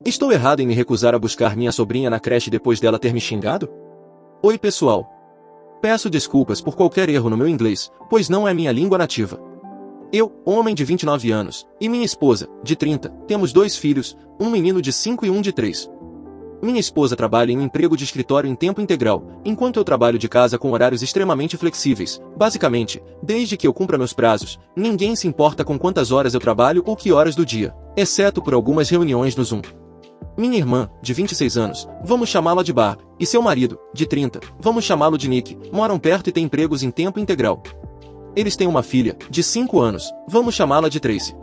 Estou errado em me recusar a buscar minha sobrinha na creche depois dela ter me xingado? Oi pessoal. Peço desculpas por qualquer erro no meu inglês, pois não é minha língua nativa. Eu, homem de 29 anos, e minha esposa, de 30, temos 2 filhos, um menino de 5 e um de 3. Minha esposa trabalha em um emprego de escritório em tempo integral, enquanto eu trabalho de casa com horários extremamente flexíveis. Basicamente, desde que eu cumpra meus prazos, ninguém se importa com quantas horas eu trabalho ou que horas do dia, exceto por algumas reuniões no Zoom. Minha irmã, de 26 anos, vamos chamá-la de Barb, e seu marido, de 30, vamos chamá-lo de Nick, moram perto e têm empregos em tempo integral. Eles têm uma filha, de 5 anos, vamos chamá-la de Tracy.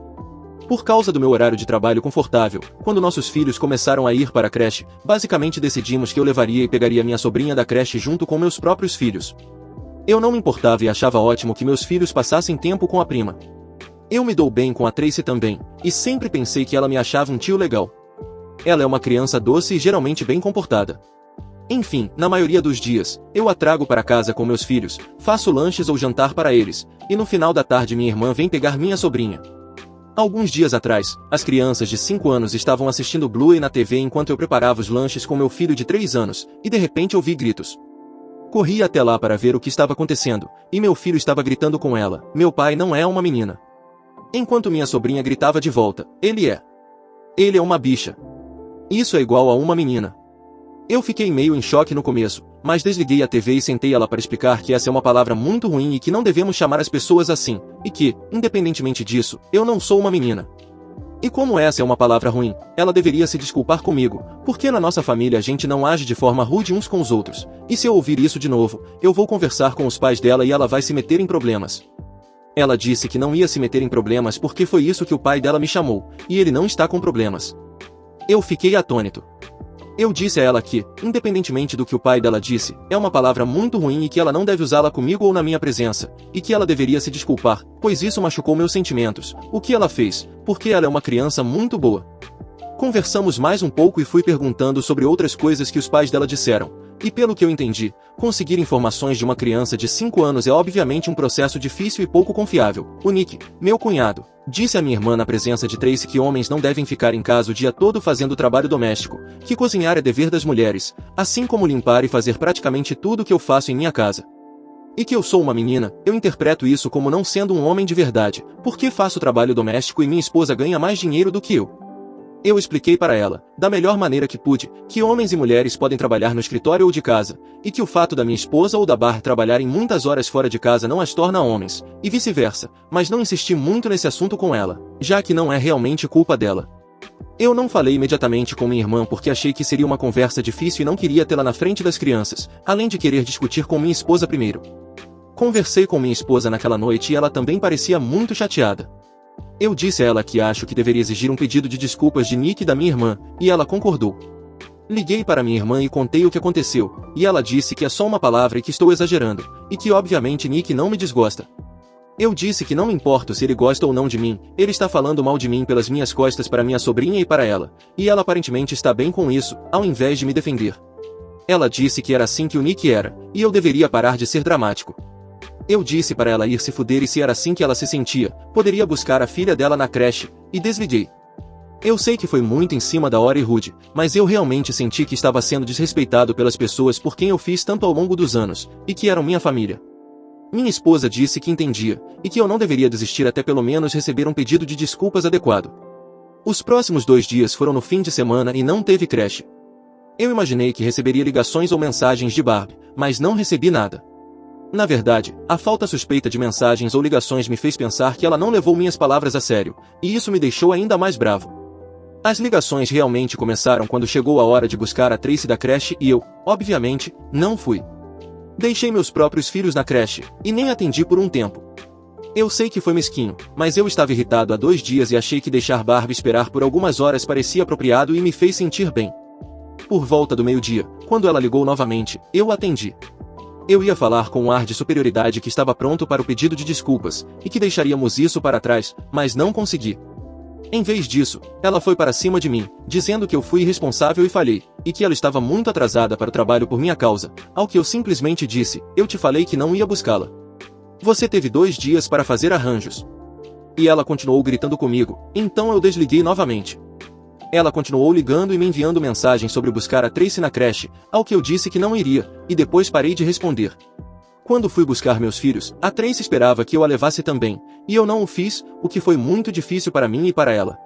Por causa do meu horário de trabalho confortável, quando nossos filhos começaram a ir para a creche, basicamente decidimos que eu levaria e pegaria minha sobrinha da creche junto com meus próprios filhos. Eu não me importava e achava ótimo que meus filhos passassem tempo com a prima. Eu me dou bem com a Tracy também, e sempre pensei que ela me achava um tio legal. Ela é uma criança doce e geralmente bem comportada. Enfim, na maioria dos dias, eu a trago para casa com meus filhos, faço lanches ou jantar para eles, e no final da tarde minha irmã vem pegar minha sobrinha. Alguns dias atrás, as crianças de 5 anos estavam assistindo Bluey na TV enquanto eu preparava os lanches com meu filho de 3 anos, e de repente ouvi gritos. Corri até lá para ver o que estava acontecendo, e meu filho estava gritando com ela, meu pai não é uma menina. Enquanto minha sobrinha gritava de volta, ele é uma bicha. Isso é igual a uma menina. Eu fiquei meio em choque no começo, mas desliguei a TV e sentei ela para explicar que essa é uma palavra muito ruim e que não devemos chamar as pessoas assim, e que, independentemente disso, eu não sou uma menina. E como essa é uma palavra ruim, ela deveria se desculpar comigo, porque na nossa família a gente não age de forma rude uns com os outros, e se eu ouvir isso de novo, eu vou conversar com os pais dela e ela vai se meter em problemas. Ela disse que não ia se meter em problemas porque foi isso que o pai dela me chamou, e ele não está com problemas. Eu fiquei atônito. Eu disse a ela que, independentemente do que o pai dela disse, é uma palavra muito ruim e que ela não deve usá-la comigo ou na minha presença, e que ela deveria se desculpar, pois isso machucou meus sentimentos, o que ela fez, porque ela é uma criança muito boa. Conversamos mais um pouco e fui perguntando sobre outras coisas que os pais dela disseram, e pelo que eu entendi, conseguir informações de uma criança de 5 anos é obviamente um processo difícil e pouco confiável. O Nick, meu cunhado, disse a minha irmã na presença de Tracy que homens não devem ficar em casa o dia todo fazendo trabalho doméstico, que cozinhar é dever das mulheres, assim como limpar e fazer praticamente tudo o que eu faço em minha casa. E que eu sou uma menina, eu interpreto isso como não sendo um homem de verdade, porque faço trabalho doméstico e minha esposa ganha mais dinheiro do que eu. Eu expliquei para ela, da melhor maneira que pude, que homens e mulheres podem trabalhar no escritório ou de casa, e que o fato da minha esposa ou da Barb trabalharem muitas horas fora de casa não as torna homens, e vice-versa, mas não insisti muito nesse assunto com ela, já que não é realmente culpa dela. Eu não falei imediatamente com minha irmã porque achei que seria uma conversa difícil e não queria tê-la na frente das crianças, além de querer discutir com minha esposa primeiro. Conversei com minha esposa naquela noite e ela também parecia muito chateada. Eu disse a ela que acho que deveria exigir um pedido de desculpas de Nick e da minha irmã, e ela concordou. Liguei para minha irmã e contei o que aconteceu, e ela disse que é só uma palavra e que estou exagerando, e que obviamente Nick não me desgosta. Eu disse que não me importo se ele gosta ou não de mim, ele está falando mal de mim pelas minhas costas para minha sobrinha e para ela, e ela aparentemente está bem com isso, ao invés de me defender. Ela disse que era assim que o Nick era, e eu deveria parar de ser dramático. Eu disse para ela ir se fuder e se era assim que ela se sentia, poderia buscar a filha dela na creche, e desliguei. Eu sei que foi muito em cima da hora e rude, mas eu realmente senti que estava sendo desrespeitado pelas pessoas por quem eu fiz tanto ao longo dos anos, e que eram minha família. Minha esposa disse que entendia, e que eu não deveria desistir até pelo menos receber um pedido de desculpas adequado. Os próximos 2 dias foram no fim de semana e não teve creche. Eu imaginei que receberia ligações ou mensagens de Barb, mas não recebi nada. Na verdade, a falta suspeita de mensagens ou ligações me fez pensar que ela não levou minhas palavras a sério, e isso me deixou ainda mais bravo. As ligações realmente começaram quando chegou a hora de buscar a Tracy da creche e eu, obviamente, não fui. Deixei meus próprios filhos na creche, e nem atendi por um tempo. Eu sei que foi mesquinho, mas eu estava irritado há 2 dias e achei que deixar Barbie esperar por algumas horas parecia apropriado e me fez sentir bem. Por volta do meio-dia, quando ela ligou novamente, eu atendi. Eu ia falar com um ar de superioridade que estava pronto para o pedido de desculpas, e que deixaríamos isso para trás, mas não consegui. Em vez disso, ela foi para cima de mim, dizendo que eu fui irresponsável e falhei, e que ela estava muito atrasada para o trabalho por minha causa, ao que eu simplesmente disse, eu te falei que não ia buscá-la. Você teve 2 dias para fazer arranjos. E ela continuou gritando comigo, então eu desliguei novamente. Ela continuou ligando e me enviando mensagens sobre buscar a Tracy na creche, ao que eu disse que não iria, e depois parei de responder. Quando fui buscar meus filhos, a Tracy esperava que eu a levasse também, e eu não o fiz, o que foi muito difícil para mim e para ela.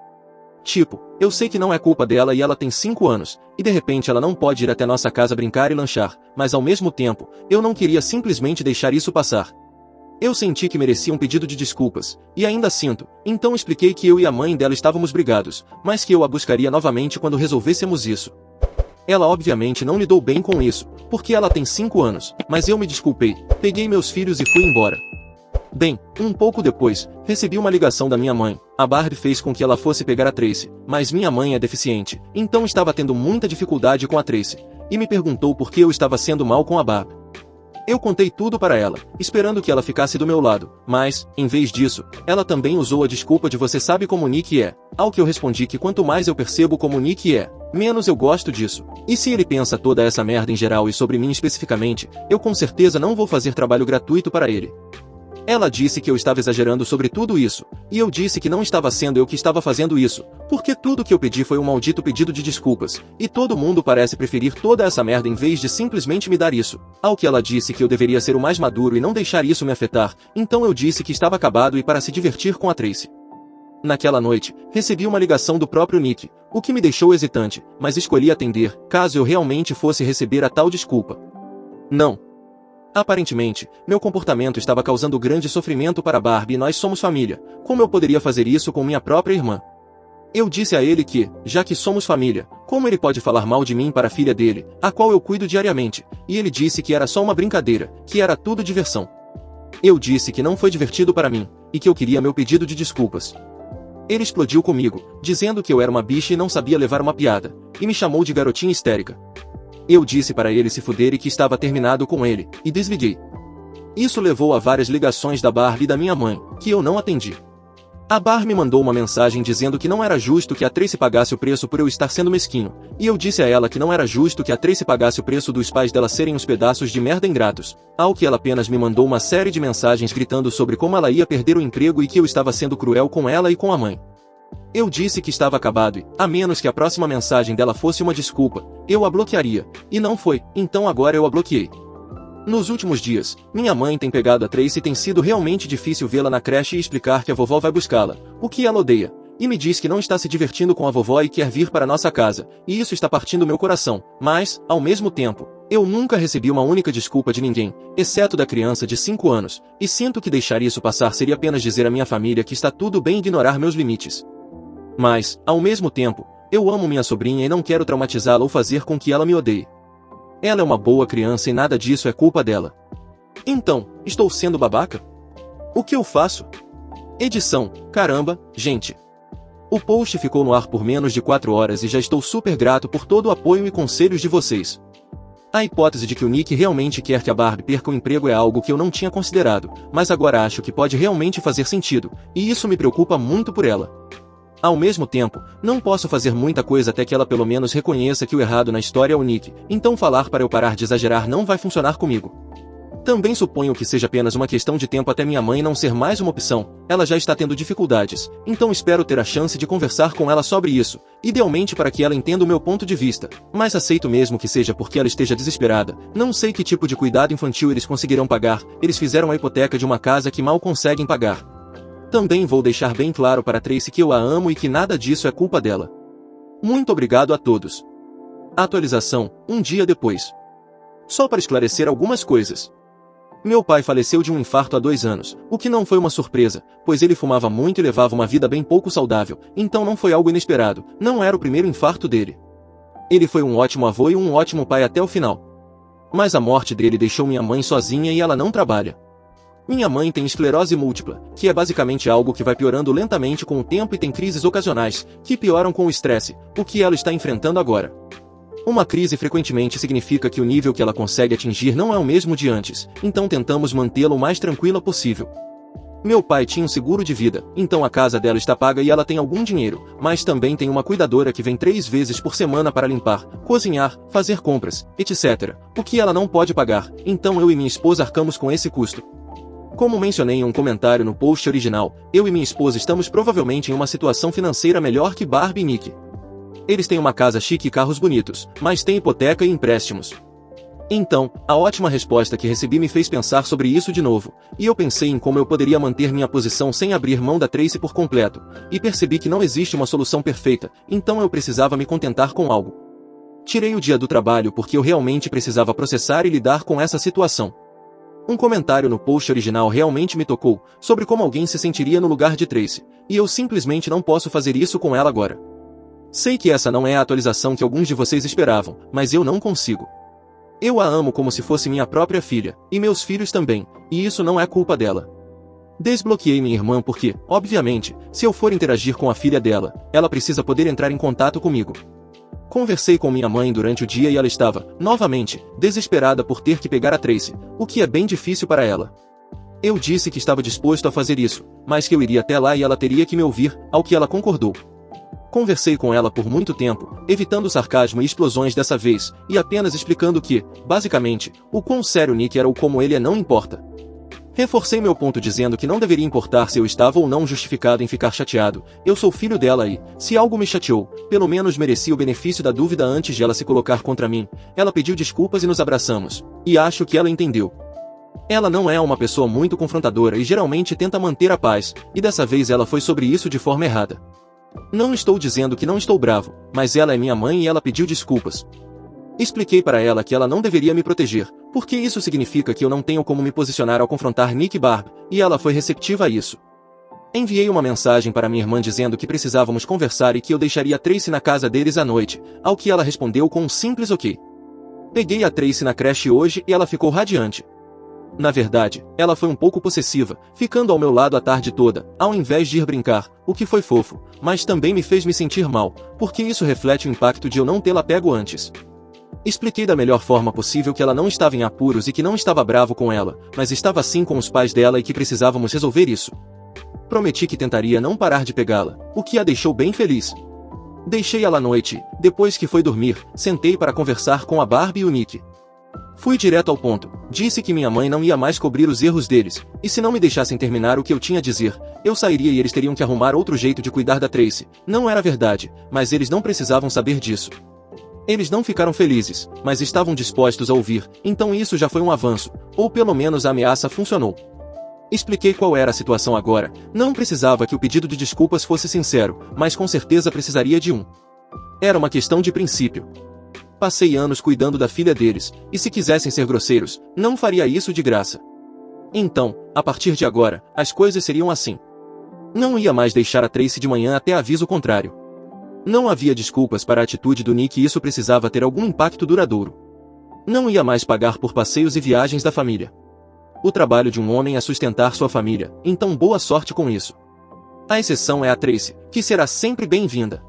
Tipo, eu sei que não é culpa dela e ela tem 5 anos, e de repente ela não pode ir até nossa casa brincar e lanchar, mas ao mesmo tempo, eu não queria simplesmente deixar isso passar. Eu senti que merecia um pedido de desculpas, e ainda sinto, então expliquei que eu e a mãe dela estávamos brigados, mas que eu a buscaria novamente quando resolvêssemos isso. Ela obviamente não lidou bem com isso, porque ela tem 5 anos, mas eu me desculpei, peguei meus filhos e fui embora. Bem, um pouco depois, recebi uma ligação da minha mãe. A Barbie fez com que ela fosse pegar a Tracy, mas minha mãe é deficiente, então estava tendo muita dificuldade com a Tracy, e me perguntou por que eu estava sendo mal com a Barbie. Eu contei tudo para ela, esperando que ela ficasse do meu lado, mas, em vez disso, ela também usou a desculpa de você sabe como Nick é, ao que eu respondi que quanto mais eu percebo como Nick é, menos eu gosto disso. E se ele pensa toda essa merda em geral e sobre mim especificamente, eu com certeza não vou fazer trabalho gratuito para ele. Ela disse que eu estava exagerando sobre tudo isso, e eu disse que não estava sendo eu que estava fazendo isso, porque tudo que eu pedi foi um maldito pedido de desculpas, e todo mundo parece preferir toda essa merda em vez de simplesmente me dar isso. Ao que ela disse que eu deveria ser o mais maduro e não deixar isso me afetar, então eu disse que estava acabado e para se divertir com a Tracy. Naquela noite, recebi uma ligação do próprio Nick, o que me deixou hesitante, mas escolhi atender, caso eu realmente fosse receber a tal desculpa. Não. Aparentemente, meu comportamento estava causando grande sofrimento para Barbie e nós somos família. Como eu poderia fazer isso com minha própria irmã? Eu disse a ele que, já que somos família, como ele pode falar mal de mim para a filha dele, a qual eu cuido diariamente, e ele disse que era só uma brincadeira, que era tudo diversão. Eu disse que não foi divertido para mim, e que eu queria meu pedido de desculpas. Ele explodiu comigo, dizendo que eu era uma bicha e não sabia levar uma piada, e me chamou de garotinha histérica. Eu disse para ele se fuder e que estava terminado com ele, e desliguei. Isso levou a várias ligações da Barbie e da minha mãe, que eu não atendi. A Barbie me mandou uma mensagem dizendo que não era justo que a Tracy pagasse o preço por eu estar sendo mesquinho, e eu disse a ela que não era justo que a Tracy pagasse o preço dos pais dela serem uns pedaços de merda ingratos, ao que ela apenas me mandou uma série de mensagens gritando sobre como ela ia perder o emprego e que eu estava sendo cruel com ela e com a mãe. Eu disse que estava acabado e, a menos que a próxima mensagem dela fosse uma desculpa, eu a bloquearia, e não foi, então agora eu a bloqueei. Nos últimos dias, minha mãe tem pegado a Tracy e tem sido realmente difícil vê-la na creche e explicar que a vovó vai buscá-la, o que ela odeia, e me diz que não está se divertindo com a vovó e quer vir para nossa casa, e isso está partindo meu coração, mas, ao mesmo tempo, eu nunca recebi uma única desculpa de ninguém, exceto da criança de 5 anos, e sinto que deixar isso passar seria apenas dizer à minha família que está tudo bem ignorar meus limites. Mas, ao mesmo tempo, eu amo minha sobrinha e não quero traumatizá-la ou fazer com que ela me odeie. Ela é uma boa criança e nada disso é culpa dela. Então, estou sendo babaca? O que eu faço? Edição, caramba, gente. O post ficou no ar por menos de 4 horas e já estou super grato por todo o apoio e conselhos de vocês. A hipótese de que o Nick realmente quer que a Barbie perca o emprego é algo que eu não tinha considerado, mas agora acho que pode realmente fazer sentido, e isso me preocupa muito por ela. Ao mesmo tempo, não posso fazer muita coisa até que ela pelo menos reconheça que o errado na história é o Nick, então falar para eu parar de exagerar não vai funcionar comigo. Também suponho que seja apenas uma questão de tempo até minha mãe não ser mais uma opção, ela já está tendo dificuldades, então espero ter a chance de conversar com ela sobre isso, idealmente para que ela entenda o meu ponto de vista, mas aceito mesmo que seja porque ela esteja desesperada, não sei que tipo de cuidado infantil eles conseguirão pagar, eles fizeram a hipoteca de uma casa que mal conseguem pagar. Também vou deixar bem claro para Tracy que eu a amo e que nada disso é culpa dela. Muito obrigado a todos. Atualização, um dia depois. Só para esclarecer algumas coisas. Meu pai faleceu de um infarto há 2 anos, o que não foi uma surpresa, pois ele fumava muito e levava uma vida bem pouco saudável, então não foi algo inesperado, não era o primeiro infarto dele. Ele foi um ótimo avô e um ótimo pai até o final. Mas a morte dele deixou minha mãe sozinha e ela não trabalha. Minha mãe tem esclerose múltipla, que é basicamente algo que vai piorando lentamente com o tempo e tem crises ocasionais, que pioram com o estresse, o que ela está enfrentando agora. Uma crise frequentemente significa que o nível que ela consegue atingir não é o mesmo de antes, então tentamos mantê-la o mais tranquila possível. Meu pai tinha um seguro de vida, então a casa dela está paga e ela tem algum dinheiro, mas também tem uma cuidadora que vem 3 vezes por semana para limpar, cozinhar, fazer compras, etc., o que ela não pode pagar, então eu e minha esposa arcamos com esse custo. Como mencionei em um comentário no post original, eu e minha esposa estamos provavelmente em uma situação financeira melhor que Barbie e Nick. Eles têm uma casa chique e carros bonitos, mas têm hipoteca e empréstimos. Então, a ótima resposta que recebi me fez pensar sobre isso de novo, e eu pensei em como eu poderia manter minha posição sem abrir mão da Tracy por completo, e percebi que não existe uma solução perfeita, então eu precisava me contentar com algo. Tirei o dia do trabalho porque eu realmente precisava processar e lidar com essa situação. Um comentário no post original realmente me tocou, sobre como alguém se sentiria no lugar de Tracy, e eu simplesmente não posso fazer isso com ela agora. Sei que essa não é a atualização que alguns de vocês esperavam, mas eu não consigo. Eu a amo como se fosse minha própria filha, e meus filhos também, e isso não é culpa dela. Desbloqueei minha irmã porque, obviamente, se eu for interagir com a filha dela, ela precisa poder entrar em contato comigo. Conversei com minha mãe durante o dia e ela estava, novamente, desesperada por ter que pegar a Tracy, o que é bem difícil para ela. Eu disse que estava disposto a fazer isso, mas que eu iria até lá e ela teria que me ouvir, ao que ela concordou. Conversei com ela por muito tempo, evitando sarcasmo e explosões dessa vez, e apenas explicando que, basicamente, o quão sério Nick era ou como ele é não importa. Reforcei meu ponto dizendo que não deveria importar se eu estava ou não justificado em ficar chateado, eu sou filho dela e, se algo me chateou, pelo menos merecia o benefício da dúvida antes de ela se colocar contra mim. Ela pediu desculpas e nos abraçamos, e acho que ela entendeu. Ela não é uma pessoa muito confrontadora e geralmente tenta manter a paz, e dessa vez ela foi sobre isso de forma errada. Não estou dizendo que não estou bravo, mas ela é minha mãe e ela pediu desculpas. Expliquei para ela que ela não deveria me proteger, porque isso significa que eu não tenho como me posicionar ao confrontar Nick e Barb, e ela foi receptiva a isso. Enviei uma mensagem para minha irmã dizendo que precisávamos conversar e que eu deixaria Tracy na casa deles à noite, ao que ela respondeu com um simples ok. Peguei a Tracy na creche hoje e ela ficou radiante. Na verdade, ela foi um pouco possessiva, ficando ao meu lado a tarde toda, ao invés de ir brincar, o que foi fofo, mas também me fez me sentir mal, porque isso reflete o impacto de eu não tê-la pego antes. Expliquei da melhor forma possível que ela não estava em apuros e que não estava bravo com ela, mas estava sim com os pais dela e que precisávamos resolver isso. Prometi que tentaria não parar de pegá-la, o que a deixou bem feliz. Deixei ela à noite, depois que foi dormir, sentei para conversar com a Barbie e o Nick. Fui direto ao ponto, disse que minha mãe não ia mais cobrir os erros deles, e se não me deixassem terminar o que eu tinha a dizer, eu sairia e eles teriam que arrumar outro jeito de cuidar da Tracy. Não era verdade, mas eles não precisavam saber disso. Eles não ficaram felizes, mas estavam dispostos a ouvir, então isso já foi um avanço, ou pelo menos a ameaça funcionou. Expliquei qual era a situação agora, não precisava que o pedido de desculpas fosse sincero, mas com certeza precisaria de um. Era uma questão de princípio. Passei anos cuidando da filha deles, e se quisessem ser grosseiros, não faria isso de graça. Então, a partir de agora, as coisas seriam assim. Não ia mais deixar a Tracy de manhã até aviso contrário. Não havia desculpas para a atitude do Nick e isso precisava ter algum impacto duradouro. Não ia mais pagar por passeios e viagens da família. O trabalho de um homem é sustentar sua família, então boa sorte com isso. A exceção é a Tracy, que será sempre bem-vinda.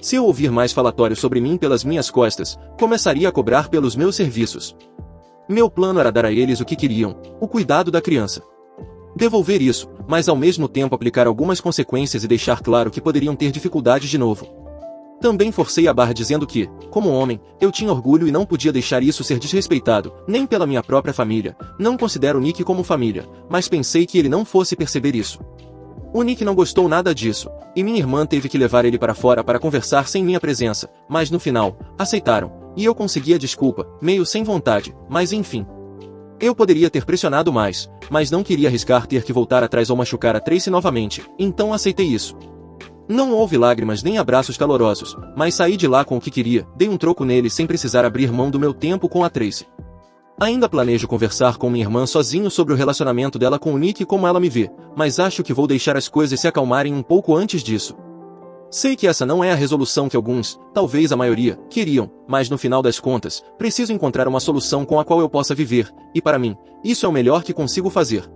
Se eu ouvir mais falatório sobre mim pelas minhas costas, começaria a cobrar pelos meus serviços. Meu plano era dar a eles o que queriam, o cuidado da criança. Devolver isso, mas ao mesmo tempo aplicar algumas consequências e deixar claro que poderiam ter dificuldades de novo. Também forcei a barra dizendo que, como homem, eu tinha orgulho e não podia deixar isso ser desrespeitado, nem pela minha própria família. Não considero Nick como família, mas pensei que ele não fosse perceber isso. O Nick não gostou nada disso, e minha irmã teve que levar ele para fora para conversar sem minha presença, mas no final, aceitaram, e eu consegui a desculpa, meio sem vontade, mas enfim. Eu poderia ter pressionado mais, mas não queria arriscar ter que voltar atrás ou machucar a Tracy novamente, então aceitei isso. Não houve lágrimas nem abraços calorosos, mas saí de lá com o que queria, dei um troco nele sem precisar abrir mão do meu tempo com a Tracy. Ainda planejo conversar com minha irmã sozinho sobre o relacionamento dela com o Nick e como ela me vê, mas acho que vou deixar as coisas se acalmarem um pouco antes disso. Sei que essa não é a resolução que alguns, talvez a maioria, queriam, mas no final das contas, preciso encontrar uma solução com a qual eu possa viver, e para mim, isso é o melhor que consigo fazer.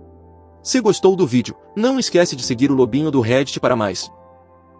Se gostou do vídeo, não esquece de seguir o Lobinho do Reddit para mais.